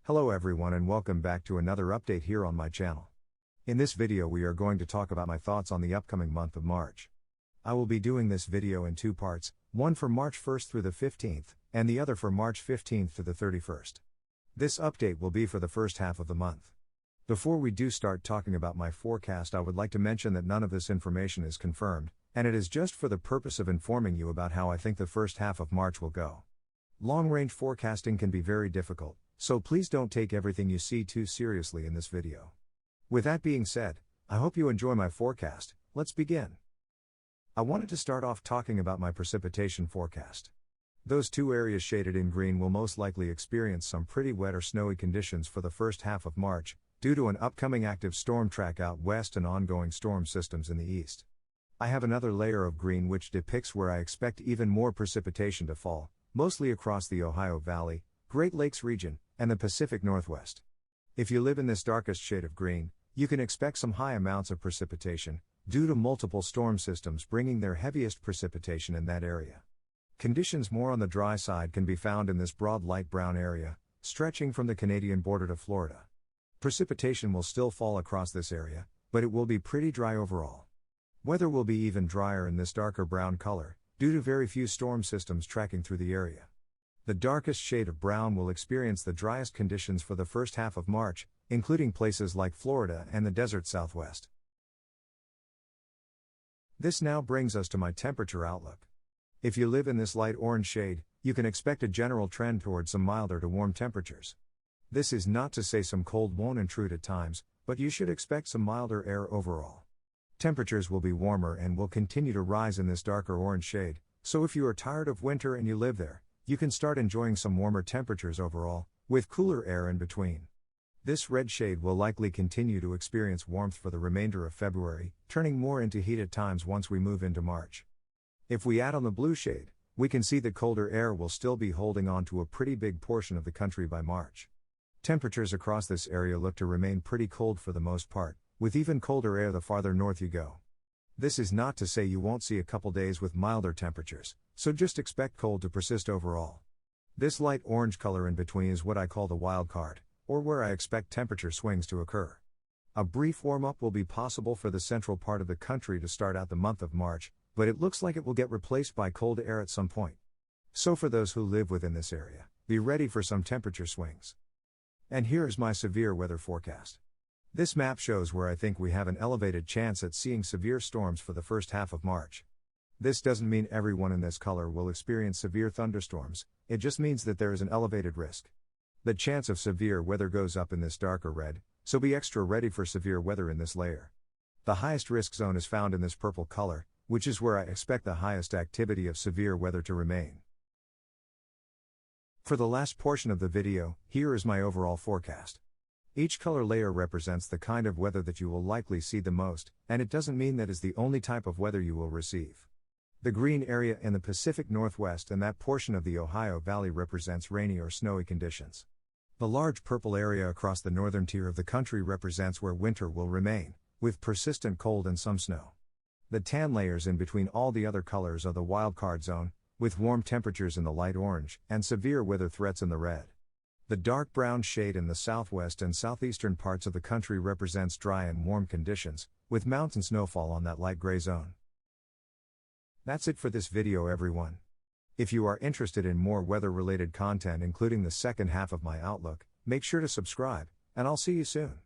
Hello everyone and welcome back to another update here on my channel. In this video we are going to talk about my thoughts on the upcoming month of March. I will be doing this video in two parts, one for March 1st through the 15th, and the other for March 15th to the 31st. This update will be for the first half of the month. Before we do start talking about my forecast, I would like to mention that none of this information is confirmed, and it is just for the purpose of informing you about how I think the first half of March will go. Long-range forecasting can be very difficult, so please don't take everything you see too seriously in this video. With that being said, I hope you enjoy my forecast. Let's begin. I wanted to start off talking about my precipitation forecast. Those two areas shaded in green will most likely experience some pretty wet or snowy conditions for the first half of March, due to an upcoming active storm track out west and ongoing storm systems in the east. I have another layer of green which depicts where I expect even more precipitation to fall, mostly across the Ohio Valley, Great Lakes region, and the Pacific Northwest. If you live in this darkest shade of green, you can expect some high amounts of precipitation, due to multiple storm systems bringing their heaviest precipitation in that area. Conditions more on the dry side can be found in this broad light brown area, stretching from the Canadian border to Florida. Precipitation will still fall across this area, but it will be pretty dry overall. Weather will be even drier in this darker brown color, due to very few storm systems tracking through the area. The darkest shade of brown will experience the driest conditions for the first half of March, including places like Florida and the desert Southwest. This now brings us to my temperature outlook. If you live in this light orange shade, you can expect a general trend towards some milder to warm temperatures. This is not to say some cold won't intrude at times, but you should expect some milder air overall. Temperatures will be warmer and will continue to rise in this darker orange shade, so if you are tired of winter and you live there, you can start enjoying some warmer temperatures overall, with cooler air in between. This red shade will likely continue to experience warmth for the remainder of February, turning more into heat at times once we move into March. If we add on the blue shade, we can see that colder air will still be holding on to a pretty big portion of the country by March. Temperatures across this area look to remain pretty cold for the most part, with even colder air the farther north you go. This is not to say you won't see a couple days with milder temperatures, so just expect cold to persist overall. This light orange color in between is what I call the wild card, or where I expect temperature swings to occur. A brief warm-up will be possible for the central part of the country to start out the month of March, but it looks like it will get replaced by cold air at some point. So for those who live within this area, be ready for some temperature swings. And here is my severe weather forecast. This map shows where I think we have an elevated chance at seeing severe storms for the first half of March. This doesn't mean everyone in this color will experience severe thunderstorms, it just means that there is an elevated risk. The chance of severe weather goes up in this darker red, so be extra ready for severe weather in this layer. The highest risk zone is found in this purple color, which is where I expect the highest activity of severe weather to remain. For the last portion of the video, here is my overall forecast. Each color layer represents the kind of weather that you will likely see the most, and it doesn't mean that is the only type of weather you will receive. The green area in the Pacific Northwest and that portion of the Ohio Valley represents rainy or snowy conditions. The large purple area across the northern tier of the country represents where winter will remain, with persistent cold and some snow. The tan layers in between all the other colors are the wildcard zone, with warm temperatures in the light orange and severe weather threats in the red. The dark brown shade in the southwest and southeastern parts of the country represents dry and warm conditions, with mountain snowfall on that light gray zone. That's it for this video everyone. If you are interested in more weather-related content including the second half of my outlook, make sure to subscribe, and I'll see you soon.